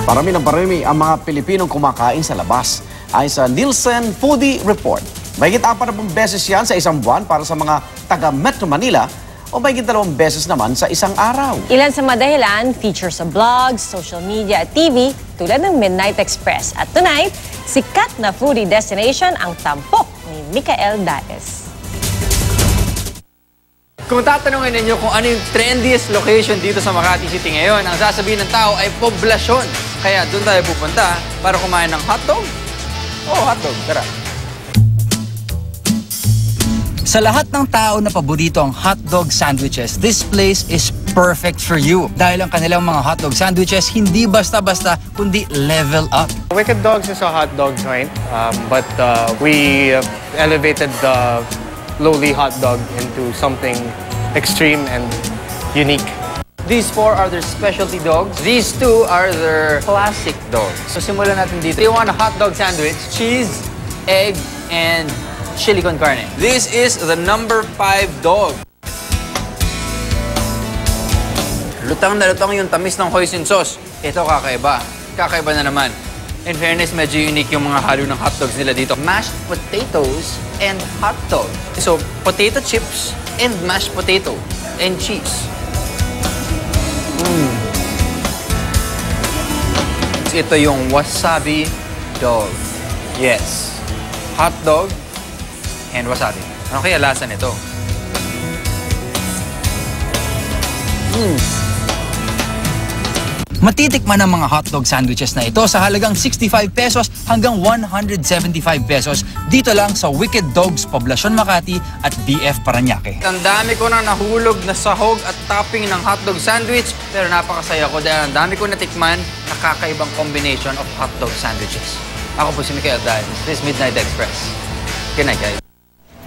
Parami ng parami ang mga Pilipinong kumakain sa labas. Ayon sa Nielsen Foodie Report, mahigit 40 beses yan sa isang buwan para sa mga taga Metro Manila o mahigit 2 beses naman sa isang araw. Ilan sa madahilan, feature sa blogs, social media at TV tulad ng Midnight Express. At tonight, sikat na foodie destination ang tampok ni Micael Daes. Kung tatanungin ninyo kung ano yung trendiest location dito sa Makati City ngayon, ang sasabihin ng tao ay poblasyon. Kaya doon tayo pupunta para kumain ng hotdog. Hotdog, tara. Sa lahat ng tao na paborito ang hotdog sandwiches, this place is perfect for you. Dahil ang kanilang mga hotdog sandwiches, hindi basta-basta, kundi level up. Wicked Dogs is a hotdog joint, but we elevated the lowly hotdog into something extreme and unique. These 4 are their specialty dogs. These 2 are their classic dogs. So simulan natin dito. You want a hot dog sandwich, cheese, egg, and chili con carne. This is the number 5 dog. Lutang na lutang yung tamis ng hoisin sauce. Ito kakaiba. Kakaiba na naman. In fairness, medyo unique yung mga halo ng hotdogs nila dito. Mashed potatoes and hot dog. So, potato chips and mashed potato and cheese. Ito yung wasabi dog. Yes. Hot dog and wasabi. Ano kaya lasa nito? Matitikman ang mga hotdog sandwiches na ito sa halagang 65 pesos hanggang 175 pesos dito lang sa Wicked Dogs, Poblacion, Makati at BF Parañaque. Ang dami ko na nahulog na sahog at topping ng hotdog sandwich, pero napakasaya ko dahil ang dami ko natikman na kakaibang combination of hotdog sandwiches. Ako po si Micael Daes. This is Midnight Express. Good night, guys.